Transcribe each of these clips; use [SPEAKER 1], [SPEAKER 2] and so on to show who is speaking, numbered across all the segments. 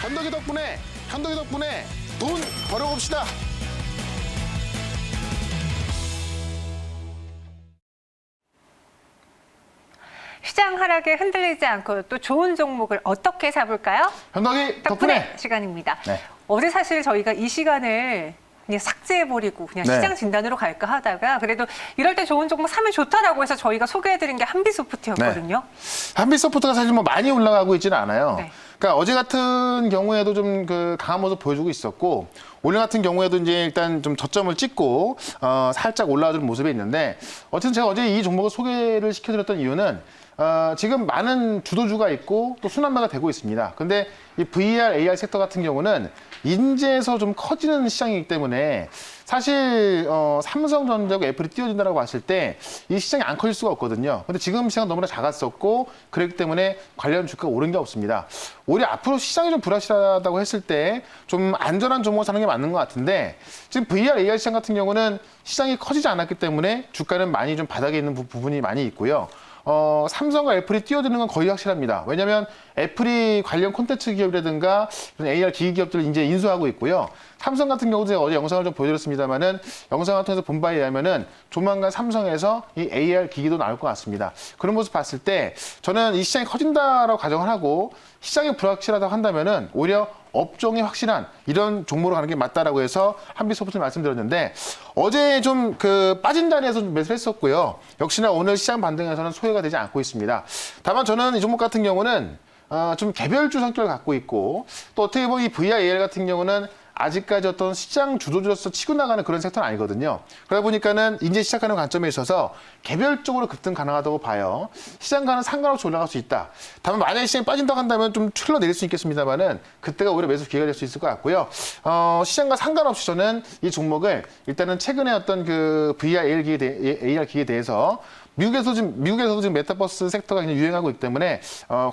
[SPEAKER 1] 현덕이 덕분에 돈 벌어봅시다.
[SPEAKER 2] 시장 하락에 흔들리지 않고 또 좋은 종목을 어떻게 잡을까요?
[SPEAKER 1] 현덕이 덕분에.
[SPEAKER 2] 시간입니다.
[SPEAKER 1] 네.
[SPEAKER 2] 어제 사실 저희가 이 시간을 그냥 삭제해버리고 그냥
[SPEAKER 1] 네.
[SPEAKER 2] 시장 진단으로 갈까 하다가 그래도 이럴 때 좋은 종목 사면 좋다라고 해서 저희가 소개해드린 게 한비소프트였거든요.
[SPEAKER 1] 한빛소프트가 사실 뭐 많이 올라가고 있지는 않아요.
[SPEAKER 2] 네.
[SPEAKER 1] 그러니까 어제 같은 경우에도 좀 그 강한 모습 보여주고 있었고 오늘 같은 경우에도 이제 일단 좀 저점을 찍고 살짝 올라와주는 모습이 있는데 어쨌든 제가 어제 이 종목을 소개를 시켜드렸던 이유는 지금 많은 주도주가 있고 또 순환매가 되고 있습니다. 근데 이 VR, AR 섹터 같은 경우는 인재에서 좀 커지는 시장이기 때문에 사실 삼성전자하고 애플이 뛰어든다고 봤을 때 이 시장이 안 커질 수가 없거든요. 근데 지금 시장은 너무나 작았었고 그렇기 때문에 관련 주가가 오른 게 없습니다. 오히려 앞으로 시장이 좀 불확실하다고 했을 때 좀 안전한 종목을 사는 게 맞는 것 같은데 지금 VR, AR 시장 같은 경우는 시장이 커지지 않았기 때문에 주가는 많이 좀 바닥에 있는 부분이 많이 있고요. 삼성과 애플이 뛰어드는 건 거의 확실합니다. 왜냐하면 애플이 관련 콘텐츠 기업이라든가 이런 AR 기기 기업들을 이제 인수하고 있고요. 삼성 같은 경우도 제가 어제 영상을 좀 보여드렸습니다만은 영상을 통해서 본 바에 의하면은 조만간 삼성에서 이 AR 기기도 나올 것 같습니다. 그런 모습 봤을 때 저는 이 시장이 커진다라고 가정을 하고 시장이 불확실하다고 한다면은 오히려 업종이 확실한 이런 종목으로 가는 게 맞다라고 해서 한비소프트를 말씀드렸는데 어제 좀 그 빠진 자리에서 좀 매수를 했었고요. 역시나 오늘 시장 반등에서는 소외가 되지 않고 있습니다. 다만 저는 이 종목 같은 경우는 좀 개별주 성격을 갖고 있고 또 어떻게 보면 이 VR, AR 같은 경우는 아직까지 어떤 시장 주도주로서 치고 나가는 그런 섹터는 아니거든요. 그러다 보니까는 이제 시작하는 관점에 있어서 개별적으로 급등 가능하다고 봐요. 시장과는 상관없이 올라갈 수 있다. 다만 만약에 시장이 빠진다고 한다면 좀 흘러내릴 수 있겠습니다만은 그때가 오히려 매수 기회가 될 수 있을 것 같고요. 시장과 상관없이 저는 이 종목을 일단은 최근에 어떤 그 VR, AR 기기에 대해서 미국에서도 지금 메타버스 섹터가 굉장히 유행하고 있기 때문에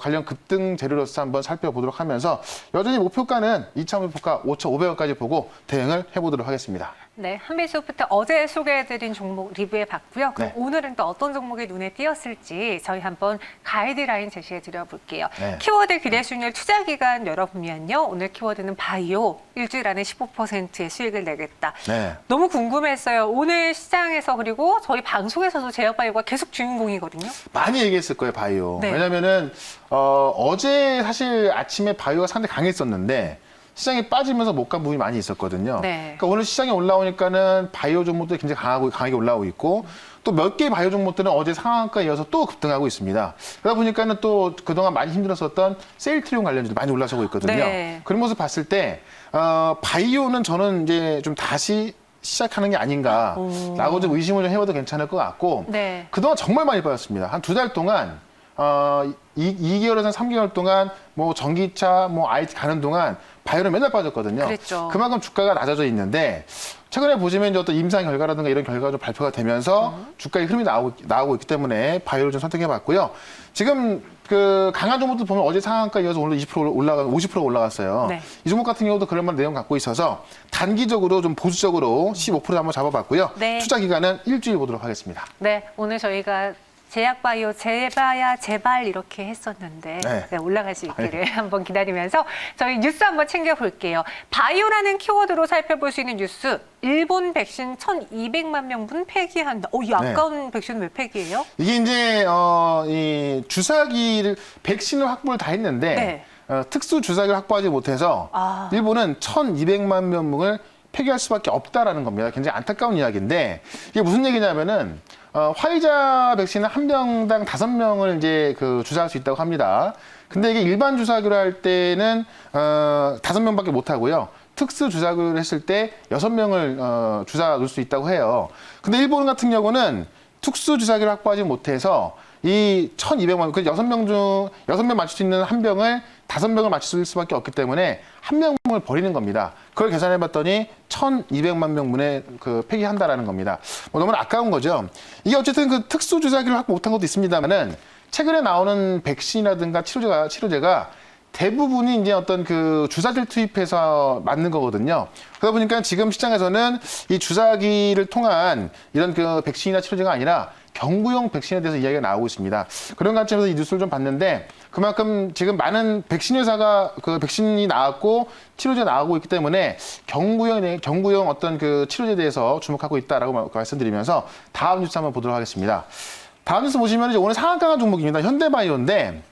[SPEAKER 1] 관련 급등 재료로서 한번 살펴보도록 하면서 여전히 목표가는 2차 목표가 5,500원까지 보고 대응을 해보도록 하겠습니다.
[SPEAKER 2] 네, 한비소프트 어제 소개해드린 종목 리뷰해봤고요. 그럼
[SPEAKER 1] 네.
[SPEAKER 2] 오늘은 또 어떤 종목이 눈에 띄었을지 저희 한번 가이드라인 제시해드려 볼게요.
[SPEAKER 1] 네.
[SPEAKER 2] 키워드 기대순일 투자기간 열어보면요. 오늘 키워드는 바이오, 일주일 안에 15%의 수익을 내겠다.
[SPEAKER 1] 네.
[SPEAKER 2] 너무 궁금했어요. 오늘 시장에서 그리고 저희 방송에서도 제약바이오가 계속 주인공이거든요.
[SPEAKER 1] 많이 얘기했을 거예요, 바이오.
[SPEAKER 2] 네.
[SPEAKER 1] 왜냐면은 어제 사실 아침에 바이오가 상당히 강했었는데 시장이 빠지면서 못 간 부분이 많이 있었거든요.
[SPEAKER 2] 네.
[SPEAKER 1] 그러니까 오늘 시장에 올라오니까는 바이오 종목들이 굉장히 강하게 올라오고 있고 또 몇 개의 바이오 종목들은 어제 상한가에 이어서 또 급등하고 있습니다. 그러다 보니까는 또 그동안 많이 힘들었었던 셀트리온 관련주도 많이 올라서고 있거든요.
[SPEAKER 2] 네.
[SPEAKER 1] 그런 모습 봤을 때 바이오는 저는 이제 좀 다시 시작하는 게 아닌가라고 좀 의심을 좀 해봐도 괜찮을 것 같고
[SPEAKER 2] 네.
[SPEAKER 1] 그동안 정말 많이 빠졌습니다. 한 2달 동안 2개월에서 3개월 동안 뭐 전기차, 뭐 IT 가는 동안 바이오는 맨날 빠졌거든요.
[SPEAKER 2] 그랬죠.
[SPEAKER 1] 그만큼 주가가 낮아져 있는데 최근에 보시면 이제 어떤 임상 결과라든가 이런 결과가 좀 발표가 되면서 주가의 흐름이 나오고 있기 때문에 바이오를 좀 선택해봤고요. 지금 그 강한 종목도 보면 어제 상한가 이어서 오늘 50% 올라갔어요.
[SPEAKER 2] 네.
[SPEAKER 1] 이 종목 같은 경우도 그런 만 내용 갖고 있어서 단기적으로 좀 보수적으로 15% 한번 잡아봤고요.
[SPEAKER 2] 네.
[SPEAKER 1] 투자 기간은 일주일 보도록 하겠습니다.
[SPEAKER 2] 네, 오늘 저희가 제약바이오 제바야 제발 이렇게 했었는데
[SPEAKER 1] 네.
[SPEAKER 2] 네, 올라갈 수 있기를 한번 기다리면서 저희 뉴스 한번 챙겨볼게요. 바이오라는 키워드로 살펴볼 수 있는 뉴스. 일본 백신 1,200만 명분 폐기한다. 이 아까운 백신은 왜 폐기해요?
[SPEAKER 1] 이게 이제 이 주사기를 백신을 확보를 다 했는데
[SPEAKER 2] 네.
[SPEAKER 1] 특수 주사기를 확보하지 못해서 일본은 1,200만 명분을 폐기할 수밖에 없다라는 겁니다. 굉장히 안타까운 이야기인데 이게 무슨 얘기냐면은 화이자 백신은 한 명당 5명을 이제 그 주사할 수 있다고 합니다. 근데 이게 일반 주사기로 할 때는 5명밖에 못 하고요. 특수 주사기를 했을 때 6명을 주사 놓을 수 있다고 해요. 근데 일본 같은 경우는 특수 주사기를 확보하지 못해서 이 1,200만, 그 6명 맞출 수 있는 한 병을 5명을 맞출 수밖에 없기 때문에 한 명을 버리는 겁니다. 그걸 계산해 봤더니 1,200만 명분에 그 폐기한다라는 겁니다. 너무나 아까운 거죠. 이게 어쨌든 그 특수 주사기를 확보 못한 것도 있습니다만은 최근에 나오는 백신이라든가 치료제가 대부분이 이제 어떤 그 주사제를 투입해서 맞는 거거든요. 그러다 보니까 지금 시장에서는 이 주사기를 통한 이런 그 백신이나 치료제가 아니라 경구용 백신에 대해서 이야기가 나오고 있습니다. 그런 관점에서 이 뉴스를 좀 봤는데 그만큼 지금 많은 백신 회사가 그 백신이 나왔고 치료제가 나오고 있기 때문에 경구용 어떤 그 치료제에 대해서 주목하고 있다라고 말씀드리면서 다음 뉴스 한번 보도록 하겠습니다. 다음 뉴스 보시면 이제 오늘 상한가가 종목입니다. 현대바이오인데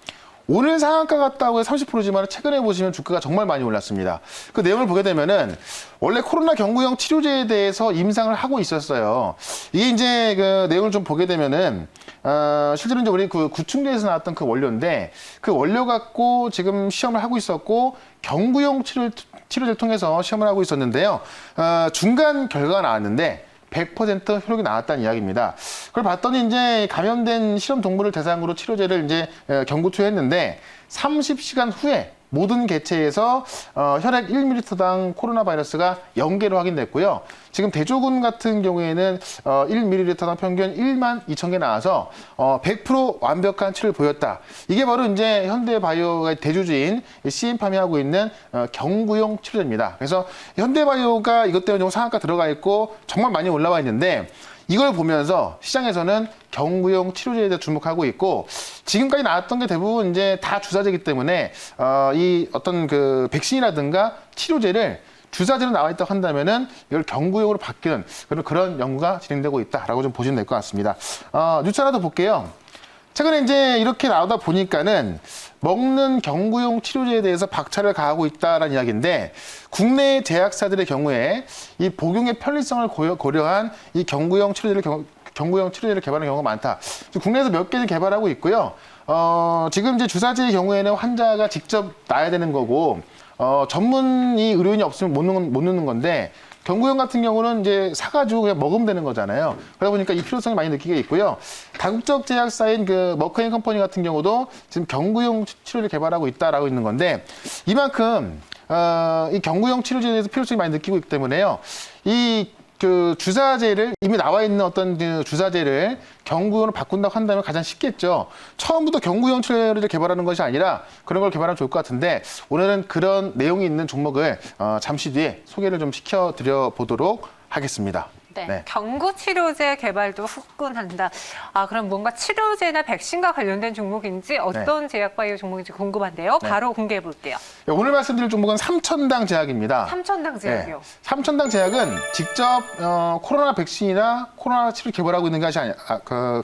[SPEAKER 1] 오늘 상한가 갔다고 해서 30%지만 최근에 보시면 주가가 정말 많이 올랐습니다. 그 내용을 보게 되면은 원래 코로나 경구용 치료제에 대해서 임상을 하고 있었어요. 이게 이제 그 내용을 좀 보게 되면은 실제로 이제 우리 그 구충제에서 나왔던 그 원료인데 그 원료 갖고 지금 시험을 하고 있었고 경구용 치료제를 통해서 시험을 하고 있었는데요. 중간 결과가 나왔는데 100% 효력이 나왔다는 이야기입니다. 그걸 봤더니 이제 감염된 실험 동물을 대상으로 치료제를 이제 경구 투여했는데 30시간 후에 모든 개체에서 혈액 1ml당 코로나 바이러스가 0개로 확인됐고요. 지금 대조군 같은 경우에는 1ml당 평균 1만 2천 개 나와서 100% 완벽한 치료를 보였다. 이게 바로 이제 현대바이오가 대주주인 CM팜이 하고 있는 경구용 치료제입니다. 그래서 현대바이오가 이것 때문에 좀 상한가 들어가 있고 정말 많이 올라와 있는데 이걸 보면서 시장에서는 경구용 치료제에 대해 주목하고 있고 지금까지 나왔던 게 대부분 이제 다 주사제이기 때문에 이 어떤 그 백신이라든가 치료제를 주사제로 나와 있다고 한다면은 이걸 경구용으로 바뀌는 그런 연구가 진행되고 있다라고 좀 보시면 될 것 같습니다. 뉴스 하나 더 볼게요. 최근에 이제 이렇게 나오다 보니까는 먹는 경구용 치료제에 대해서 박차를 가하고 있다라는 이야기인데 국내 제약사들의 경우에 이 복용의 편리성을 고려한 이 경구용 치료제를 개발하는 경우가 많다. 국내에서 몇 개를 개발하고 있고요. 지금 이제 주사제의 경우에는 환자가 직접 놔야 되는 거고 전문의 의료인이 없으면 못 넣는 건데 경구용 같은 경우는 이제 사가지고 그냥 먹으면 되는 거잖아요. 그러다 보니까 이 필요성을 많이 느끼게 있고요. 다국적 제약사인 그 머크앤 컴퍼니 같은 경우도 지금 경구용 치료를 개발하고 있다라고 있는 건데 이만큼 이 경구용 치료제에 대해서 필요성이 많이 느끼고 있기 때문에요. 이 그 주사제를 이미 나와 있는 어떤 그 주사제를 경구용으로 바꾼다고 한다면 가장 쉽겠죠. 처음부터 경구용 치료제를 개발하는 것이 아니라 그런 걸 개발하면 좋을 것 같은데 오늘은 그런 내용이 있는 종목을 잠시 뒤에 소개를 좀 시켜드려 보도록 하겠습니다.
[SPEAKER 2] 네. 경구 치료제 개발도 후끈한다. 그럼 뭔가 치료제나 백신과 관련된 종목인지 어떤 제약바이오 종목인지 궁금한데요. 바로 공개해 볼게요.
[SPEAKER 1] 오늘 말씀드릴 종목은 삼천당 제약입니다.
[SPEAKER 2] 삼천당 제약이요.
[SPEAKER 1] 네. 삼천당 제약은 직접 코로나 백신이나 코로나 치료 개발하고 있는 것이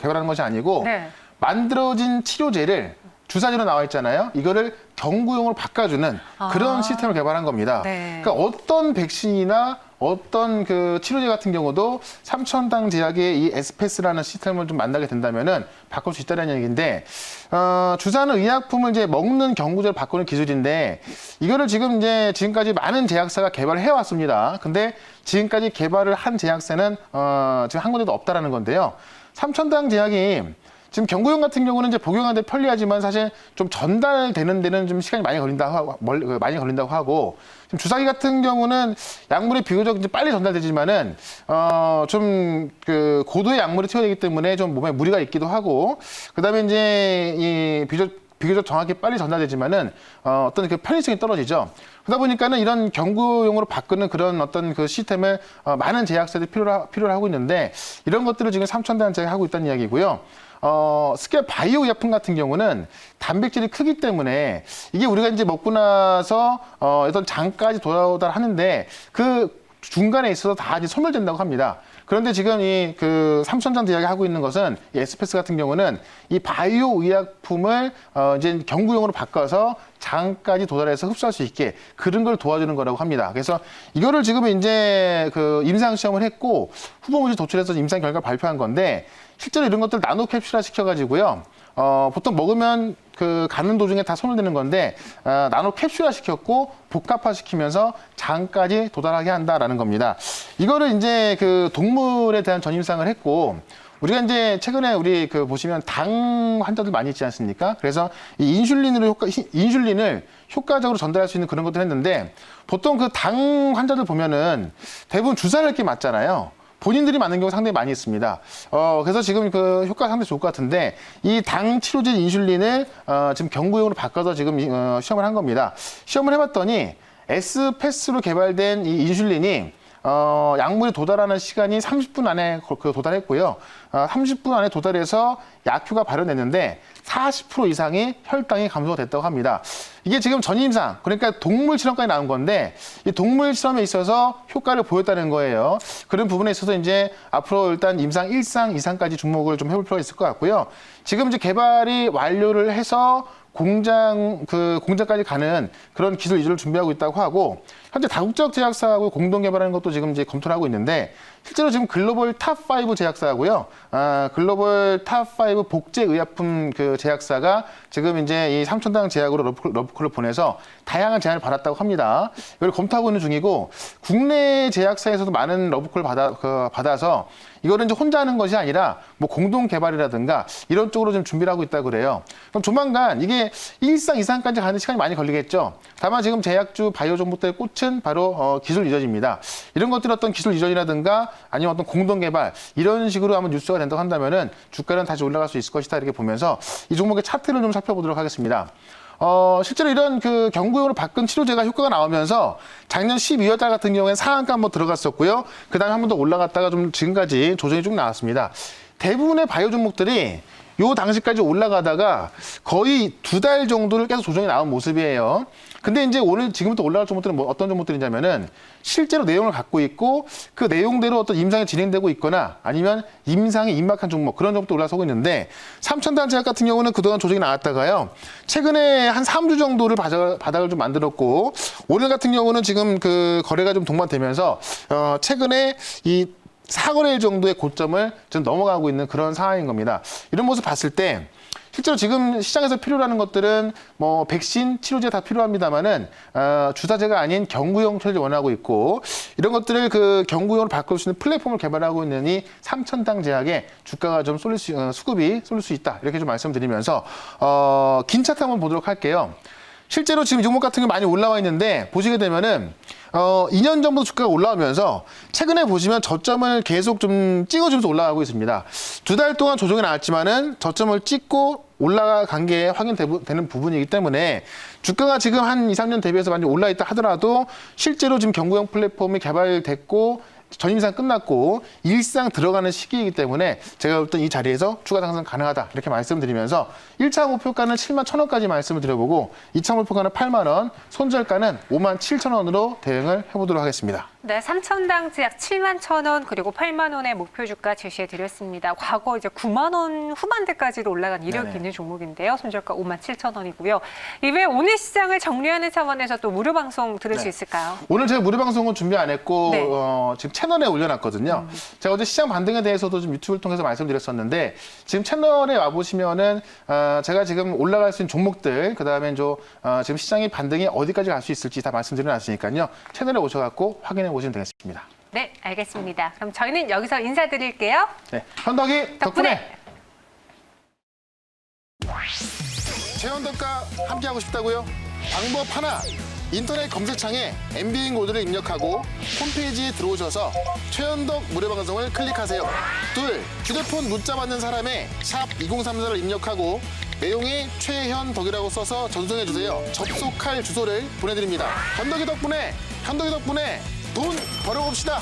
[SPEAKER 1] 개발하는 것이 아니고
[SPEAKER 2] 네.
[SPEAKER 1] 만들어진 치료제를 주사제로 나와 있잖아요. 이거를 경구용으로 바꿔주는 그런 시스템을 개발한 겁니다.
[SPEAKER 2] 네.
[SPEAKER 1] 그러니까 어떤 백신이나 어떤 그 치료제 같은 경우도 삼천당 제약의 이 에스페스라는 시스템을 좀 만나게 된다면은 바꿀 수 있다는 얘기인데, 주사는 의약품을 이제 먹는 경구제로 바꾸는 기술인데, 이거를 지금까지 많은 제약사가 개발을 해왔습니다. 근데 지금까지 개발을 한 제약사는, 지금 한 군데도 없다라는 건데요. 삼천당 제약이 지금 경구용 같은 경우는 이제 복용하는데 편리하지만 사실 좀 전달되는 데는 좀 시간이 많이 걸린다고 하고 지금 주사기 같은 경우는 약물이 비교적 이제 빨리 전달되지만은 좀 그 고도의 약물이 투여되기 때문에 좀 몸에 무리가 있기도 하고 그다음에 이제 이 비교적 정확히 빨리 전달되지만은 어떤 그 편리성이 떨어지죠. 그러다 보니까는 이런 경구용으로 바꾸는 그런 어떤 그 시스템을 많은 제약사들이 필요로 하고 있는데 이런 것들을 지금 삼천당 제약이 하고 있다는 이야기고요. 스케일 바이오 약품 같은 경우는 단백질이 크기 때문에 이게 우리가 이제 먹고 나서 어떤 장까지 도달하는데 그 중간에 있어서 다 이제 소멸된다고 합니다. 그런데 지금 이 그 삼천당 제약이 하고 있는 것은 이 에스페스 같은 경우는 이 바이오 의약품을 이제 경구용으로 바꿔서 장까지 도달해서 흡수할 수 있게 그런 걸 도와주는 거라고 합니다. 그래서 이거를 지금 이제 그 임상 시험을 했고 후보물질 도출해서 임상 결과 발표한 건데 실제로 이런 것들 나노 캡슐화 시켜가지고요. 보통 먹으면 그 가는 도중에 다 소멸되는 건데 나노 캡슐화 시켰고 복합화 시키면서 장까지 도달하게 한다라는 겁니다. 이거를 이제 그 동물에 대한 전임상을 했고 우리가 이제 최근에 우리 그 보시면 당 환자들 많이 있지 않습니까? 그래서 이 인슐린을 효과적으로 전달할 수 있는 그런 것들 했는데 보통 그 당 환자들 보면은 대부분 주사를 이렇게 맞잖아요. 본인들이 맞는 경우 상당히 많이 있습니다. 그래서 지금 그 효과가 상당히 좋을 것 같은데 이 당 치료제 인슐린을 지금 경구용으로 바꿔서 지금 시험을 한 겁니다. 시험을 해봤더니 S패스로 개발된 이 인슐린이 약물에 도달하는 시간이 30분 안에 도달했고요. 30분 안에 도달해서 약효가 발현됐는데 40% 이상의 혈당이 감소가 됐다고 합니다. 이게 지금 전임상, 그러니까 동물 실험까지 나온 건데 이 동물 실험에 있어서 효과를 보였다는 거예요. 그런 부분에 있어서 이제 앞으로 일단 임상 1상, 2상까지 주목을 좀 해볼 필요가 있을 것 같고요. 지금 이제 개발이 완료를 해서 공장까지 가는 그런 기술 이전을 준비하고 있다고 하고, 현재 다국적 제약사하고 공동 개발하는 것도 지금 이제 검토를 하고 있는데, 실제로 지금 글로벌 탑5 제약사하고요, 글로벌 탑5 복제의약품 그 제약사가 지금 이제 이 삼천당 제약으로 러브콜을 보내서 다양한 제안을 받았다고 합니다. 이걸 검토하고 있는 중이고, 국내 제약사에서도 많은 러브콜을 받아서 이거를 이제 혼자 하는 것이 아니라 뭐 공동 개발이라든가 이런 쪽으로 좀 준비를 하고 있다고 그래요. 그럼 조만간 이게 1상, 2상까지 가는 시간이 많이 걸리겠죠. 다만 지금 제약주 바이오 종목들의 꽃은 바로 기술 이전입니다. 이런 것들 어떤 기술 이전이라든가 아니면 어떤 공동 개발 이런 식으로 한번 뉴스가 된다고 한다면은 주가는 다시 올라갈 수 있을 것이다 이렇게 보면서 이 종목의 차트를 좀 살펴보도록 하겠습니다. 실제로 이런 그 경구용으로 바꾼 치료제가 효과가 나오면서 작년 12월 달 같은 경우에는 상한가 한번 들어갔었고요. 그 다음에 한 번 더 올라갔다가 좀 지금까지 조정이 쭉 나왔습니다. 대부분의 바이오 종목들이 요 당시까지 올라가다가 거의 2달 정도를 계속 조정이 나온 모습이에요. 근데 이제 오늘 지금부터 올라갈 종목들은 뭐 어떤 종목들이냐면은 실제로 내용을 갖고 있고 그 내용대로 어떤 임상이 진행되고 있거나 아니면 임상이 임박한 종목 그런 종목도 올라서고 있는데 삼천당 제약 같은 경우는 그동안 조정이 나왔다가요. 최근에 한 3주 정도를 바닥을 좀 만들었고 오늘 같은 경우는 지금 그 거래가 좀 동반되면서 최근에 이 4거래일 정도의 고점을 좀 넘어가고 있는 그런 상황인 겁니다. 이런 모습 봤을 때 실제로 지금 시장에서 필요로 것들은 뭐 백신, 치료제 다 필요합니다만은 주사제가 아닌 경구용 치료제 원하고 있고 이런 것들을 그 경구용으로 바꿀 수 있는 플랫폼을 개발하고 있는 이 삼천당 제약에 주가가 좀 수급이 쏠릴 수 있다 이렇게 좀 말씀드리면서 긴 차트 한번 보도록 할게요. 실제로 지금 종목 같은 게 많이 올라와 있는데 보시게 되면은 2년 전부터 주가가 올라오면서 최근에 보시면 저점을 계속 좀 찍어주면서 올라가고 있습니다. 2달 동안 조정이 나왔지만은 저점을 찍고 올라간 게 확인되는 부분이기 때문에 주가가 지금 한 2, 3년 대비해서 많이 올라있다 하더라도 실제로 지금 경구용 플랫폼이 개발됐고 전임상 끝났고 일상 들어가는 시기이기 때문에 제가 볼 때 이 자리에서 추가 상승 가능하다 이렇게 말씀드리면서 1차 목표가는 7만 1,000원까지 말씀을 드려보고 2차 목표가는 8만 원, 손절가는 5만 7천 원으로 대응을 해보도록 하겠습니다.
[SPEAKER 2] 네, 삼천당 제약 7만 1,000원 그리고 8만 원의 목표 주가 제시해드렸습니다. 과거 이제 9만 원 후반대까지도 올라간 이력이
[SPEAKER 1] 네네.
[SPEAKER 2] 있는 종목인데요. 손절가 5만 7천 원이고요. 이외에 오늘 시장을 정리하는 차원에서 또 무료 방송 들을 수 있을까요?
[SPEAKER 1] 오늘 제가 무료 방송은 준비 안 했고
[SPEAKER 2] 네.
[SPEAKER 1] 지금 채널에 올려놨거든요. 제가 어제 시장 반등에 대해서도 좀 유튜브를 통해서 말씀드렸었는데 지금 채널에 와보시면은 제가 지금 올라갈 수 있는 종목들 그다음에 지금 시장의 반등이 어디까지 갈 수 있을지 다 말씀드려놨으니까요. 채널에 오셔갖고 확인해 보시면 되겠습니다.
[SPEAKER 2] 네, 알겠습니다. 그럼 저희는 여기서 인사드릴게요.
[SPEAKER 1] 네, 현덕이 덕분에 최현덕과 함께하고 싶다고요? 방법 하나, 인터넷 검색창에 MBN 코드를 입력하고 홈페이지에 들어오셔서 최현덕 무료방송을 클릭하세요. 둘, 휴대폰 문자 받는 사람의 샵 2034를 입력하고 내용에 최현덕이라고 써서 전송해주세요. 접속할 주소를 보내드립니다. 현덕이 덕분에 돈 벌어봅시다.